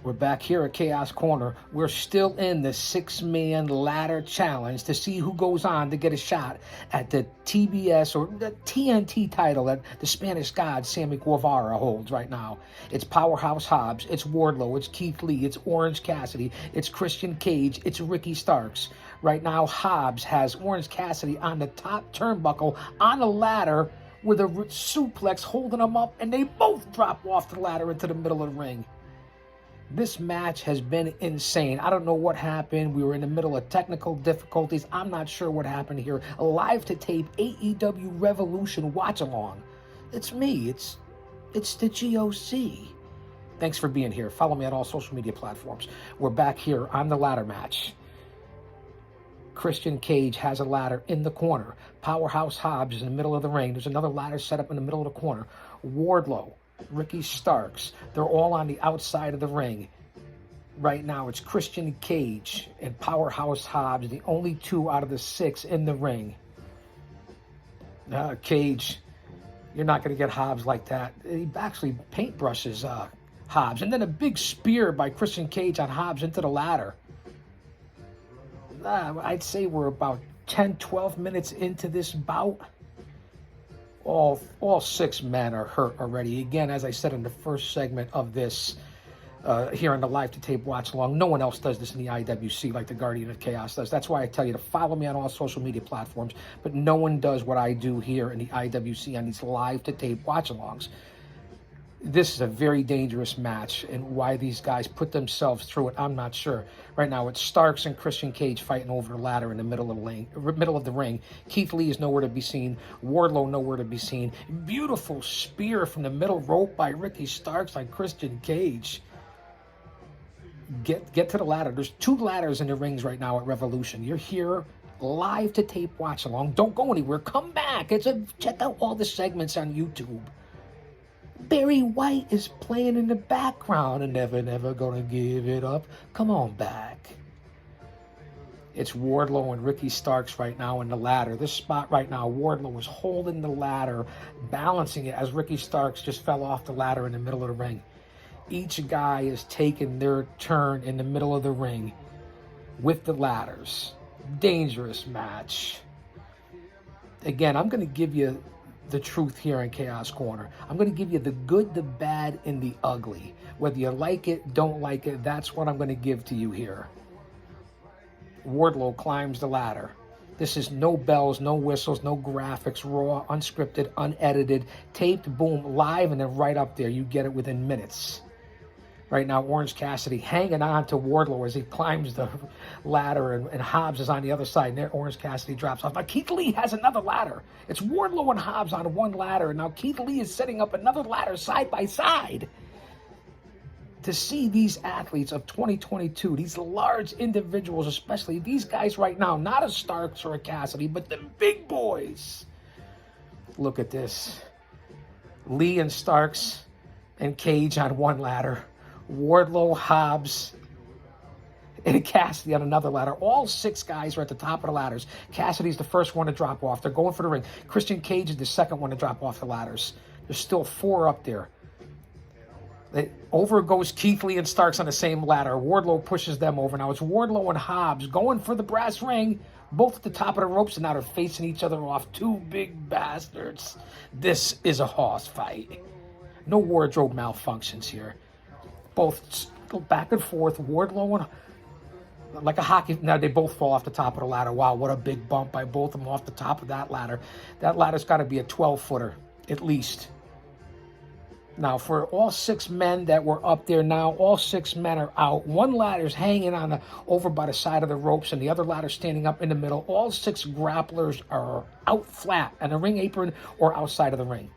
We're back here at Chaos Corner. We're still in the 6-man ladder challenge to see who goes on to get a shot at the TBS or the TNT title that the Spanish God Sammy Guevara holds right now. It's Powerhouse Hobbs, it's Wardlow, it's Keith Lee, it's Orange Cassidy, it's Christian Cage, it's Ricky Starks. Right now, Hobbs has Orange Cassidy on the top turnbuckle on a ladder with a suplex holding him up, and they both drop off the ladder into the middle of the ring. This match has been insane. I don't know what happened. We were in the middle of technical difficulties. I'm not sure what happened here. A live to tape AEW Revolution watch along. It's me. It's the GOC. Thanks for being here. Follow me on all social media platforms. We're back here on the ladder match. Christian Cage has a ladder in the corner. Powerhouse Hobbs is in the middle of the ring. There's another ladder set up in the middle of the corner. Wardlow, Ricky Starks, they're all on the outside of the ring. Right now, it's Christian Cage and Powerhouse Hobbs, the only two out of the 6 in the ring. Cage, you're not going to get Hobbs like that. He actually paintbrushes Hobbs. And then a big spear by Christian Cage on Hobbs into the ladder. I'd say we're about 10, 12 minutes into this bout. All 6 men are hurt already. Again, as I said in the first segment of this, here on the live to tape watch along, no one else does this in the IWC like the Guardian of Chaos does. That's why I tell you to follow me on all social media platforms, but no one does what I do here in the IWC on these live to tape watch alongs. This is a very dangerous match, and why these guys put themselves through it, I'm not sure. Right now, it's Starks and Christian Cage fighting over the ladder in the middle of the ring. Keith Lee is nowhere to be seen. Wardlow nowhere to be seen. Beautiful spear from the middle rope by Ricky Starks on Christian Cage. Get to the ladder. There's 2 ladders in the rings right now at Revolution. You're here live to tape watch along. Don't go anywhere. Come back. Check out all the segments on YouTube. Barry White is playing in the background and never gonna give it up. Come on back. It's Wardlow and Ricky Starks right now in the ladder. This spot right now, Wardlow is holding the ladder, balancing it as Ricky Starks just fell off the ladder in the middle of the ring. Each guy is taking their turn in the middle of the ring with the ladders. Dangerous match. Again, I'm gonna give you the truth here in Chaos Corner. I'm going to give you the good, the bad, and the ugly. Whether you like it, don't like it, that's what I'm going to give to you here. Wardlow climbs the ladder. This is no bells, no whistles, no graphics, raw, unscripted, unedited, taped, boom, live, and then right up there. You get it within minutes. Right now, Orange Cassidy hanging on to Wardlow as he climbs the ladder, and Hobbs is on the other side, and there Orange Cassidy drops off. Now, Keith Lee has another ladder. It's Wardlow and Hobbs on one ladder, and now Keith Lee is setting up another ladder side by side. To see these athletes of 2022, these large individuals, especially these guys right now, not a Starks or a Cassidy, but the big boys. Look at this. Lee and Starks and Cage on one ladder. Wardlow, Hobbs, and Cassidy on another ladder. All 6 guys are at the top of the ladders. Cassidy's the first one to drop off. They're going for the ring. Christian Cage is the second one to drop off the ladders. There's still 4 up there. Over goes Keith Lee and Starks on the same ladder. Wardlow pushes them over. Now it's Wardlow and Hobbs going for the brass ring. Both at the top of the ropes, and now they're facing each other off. 2 big bastards. This is a hoss fight. No wardrobe malfunctions here. Both go back and forth. Wardlow and like a hockey. Now they both fall off the top of the ladder. Wow, what a big bump by both of them off the top of that ladder. That ladder's got to be a 12-footer at least. Now for all 6 men that were up there now, all 6 men are out. One ladder's hanging on over by the side of the ropes, and the other ladder standing up in the middle. All 6 grapplers are out flat on the ring apron or outside of the ring.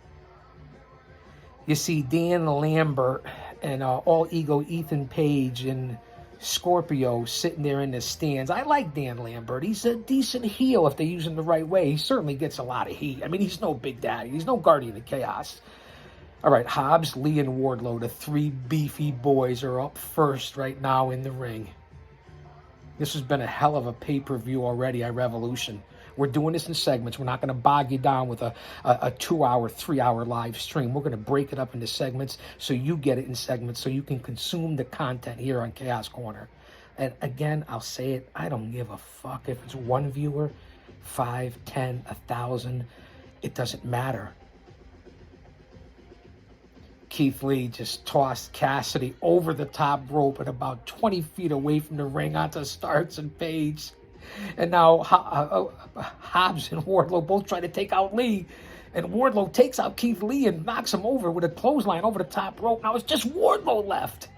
You see Dan Lambert and All Ego Ethan Page and Scorpio sitting there in the stands. I like Dan Lambert. He's a decent heel if they use him the right way. He certainly gets a lot of heat. I mean, he's no Big Daddy. He's no Guardian of Chaos. All right, Hobbs, Lee, and Wardlow, the 3 beefy boys, are up first right now in the ring. This has been a hell of a pay-per-view already at Revolution. We're doing this in segments. We're not going to bog you down with a 2-hour, 3-hour live stream. We're going to break it up into segments so you get it in segments so you can consume the content here on Chaos Corner. And again, I'll say it, I don't give a fuck if it's one viewer, 5, 10, 1,000. It doesn't matter. Keith Lee just tossed Cassidy over the top rope at about 20 feet away from the ring onto Starks and Page. And now Hobbs and Wardlow both try to take out Lee. And Wardlow takes out Keith Lee and knocks him over with a clothesline over the top rope. Now it's just Wardlow left.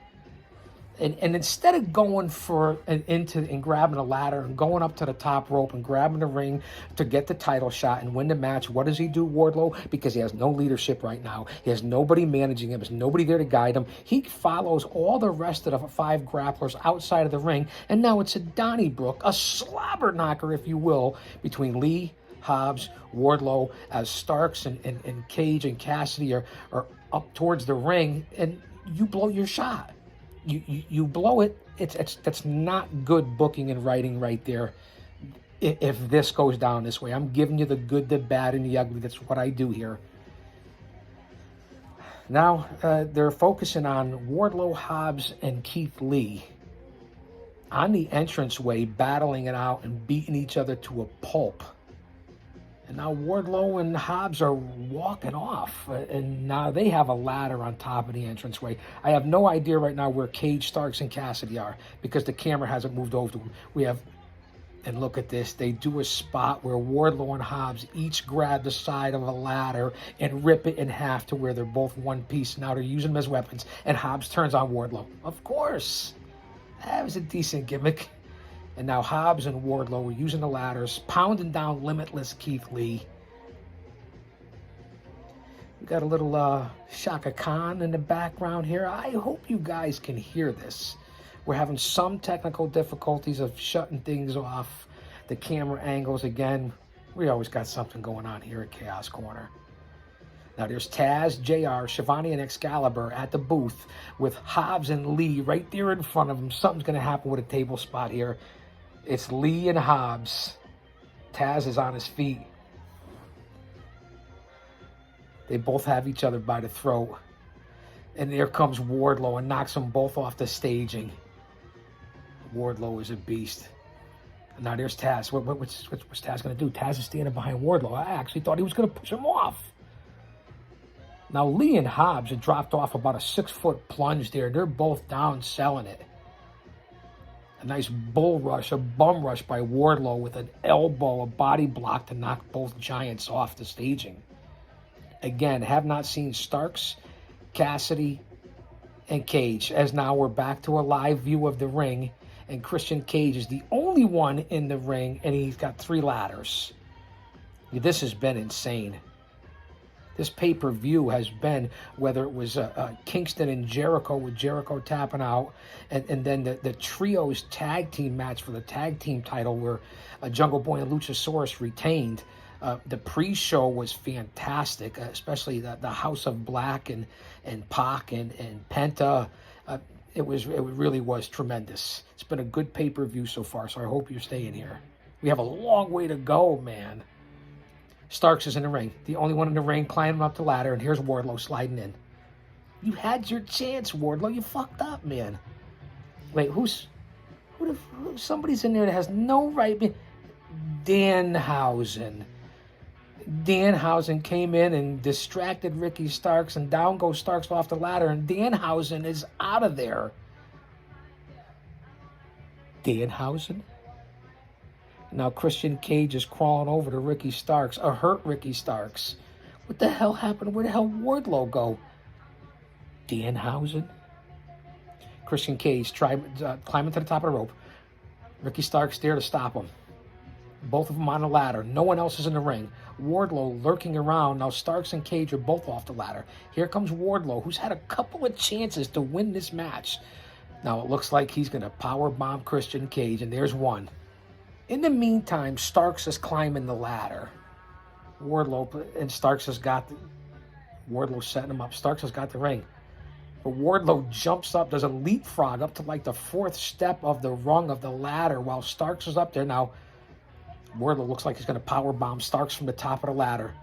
And instead of going for and grabbing a ladder and going up to the top rope and grabbing the ring to get the title shot and win the match, what does he do, Wardlow? Because he has no leadership right now. He has nobody managing him. There's nobody there to guide him. He follows all the rest of the 5 grapplers outside of the ring, and now it's a Donnybrook, a slobber knocker, if you will, between Lee, Hobbs, Wardlow, as Starks and Cage and Cassidy are up towards the ring, and you blow your shot. You blow it. That's not good booking and writing right there. If this goes down this way, I'm giving you the good, the bad, and the ugly. That's what I do here. Now they're focusing on Wardlow, Hobbs, and Keith Lee on the entranceway, battling it out and beating each other to a pulp. And now Wardlow and Hobbs are walking off, and now they have a ladder on top of the entranceway. I have no idea right now where Cage, Starks, and Cassidy are because the camera hasn't moved over to them. And look at this, they do a spot where Wardlow and Hobbs each grab the side of a ladder and rip it in half to where they're both one piece. Now they're using them as weapons, and Hobbs turns on Wardlow. Of course, that was a decent gimmick. And now Hobbs and Wardlow are using the ladders, pounding down limitless Keith Lee. We got a little Shaka Khan in the background here. I hope you guys can hear this. We're having some technical difficulties of shutting things off. The camera angles, again, we always got something going on here at Chaos Corner. Now there's Taz, JR, Shivani, and Excalibur at the booth with Hobbs and Lee right there in front of them. Something's going to happen with a table spot here. It's Lee and Hobbs. Taz is on his feet. They both have each other by the throat. And there comes Wardlow and knocks them both off the staging. Wardlow is a beast. And now there's Taz. What's Taz going to do? Taz is standing behind Wardlow. I actually thought he was going to push him off. Now Lee and Hobbs had dropped off about a 6-foot plunge there. They're both down selling it. A nice bull rush, a bum rush by Wardlow with an elbow, a body block to knock both giants off the staging. Again, have not seen Starks, Cassidy, and Cage, as now we're back to a live view of the ring, and Christian Cage is the only one in the ring, and he's got 3 ladders. This has been insane. This pay-per-view has been, whether it was Kingston and Jericho with Jericho tapping out, and then the trios tag team match for the tag team title where Jungle Boy and Luchasaurus retained. The pre-show was fantastic, especially the House of Black and Pac and Penta. It really was tremendous. It's been a good pay-per-view so far, so I hope you're staying here. We have a long way to go, man. Starks is in the ring. The only one in the ring climbing up the ladder, and here's Wardlow sliding in. You had your chance, Wardlow. You fucked up, man. Wait, somebody's in there that has no right... Danhausen. Danhausen came in and distracted Ricky Starks, and down goes Starks off the ladder, and Danhausen is out of there. Danhausen? Now Christian Cage is crawling over to Ricky Starks, a hurt Ricky Starks. What the hell happened? Where the hell Wardlow go? Danhausen? Christian Cage climbing to the top of the rope. Ricky Starks there to stop him. Both of them on the ladder. No one else is in the ring. Wardlow lurking around. Now Starks and Cage are both off the ladder. Here comes Wardlow, who's had a couple of chances to win this match. Now it looks like he's going to powerbomb Christian Cage, and there's one. In the meantime, Starks is climbing the ladder. Wardlow and Starks has got... Wardlow setting him up. Starks has got the ring. But Wardlow jumps up, does a leapfrog up to like the 4th step of the rung of the ladder while Starks is up there. Now, Wardlow looks like he's going to powerbomb Starks from the top of the ladder.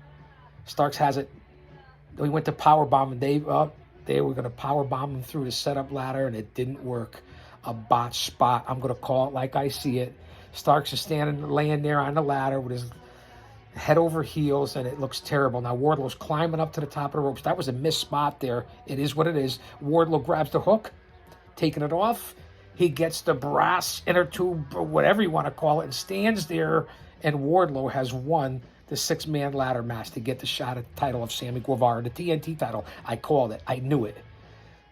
Starks has it. We went to powerbomb, and they were going to powerbomb him through the setup ladder, and it didn't work. A botch spot. I'm going to call it like I see it. Starks is laying there on the ladder with his head over heels, and it looks terrible. Now Wardlow's climbing up to the top of the ropes. That was a missed spot there. It is what it is. Wardlow grabs the hook, taking it off. He gets the brass inner tube, or whatever you want to call it, and stands there, and Wardlow has won the 6-man ladder match to get the shot at the title of Sammy Guevara, the TNT title. I called it. I knew it.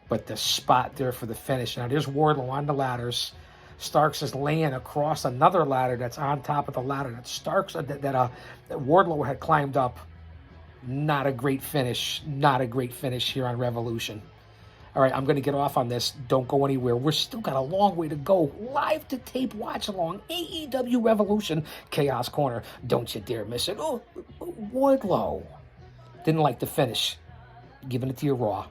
But the spot there for the finish. Now there's Wardlow on the ladders. Starks is laying across another ladder that's on top of the ladder that Wardlow had climbed up. Not a great finish. Not a great finish here on Revolution. All right, I'm going to get off on this. Don't go anywhere. We're still got a long way to go. Live to tape watch along. AEW Revolution Chaos Corner. Don't you dare miss it. Oh, Wardlow. Didn't like the finish. Giving it to you raw.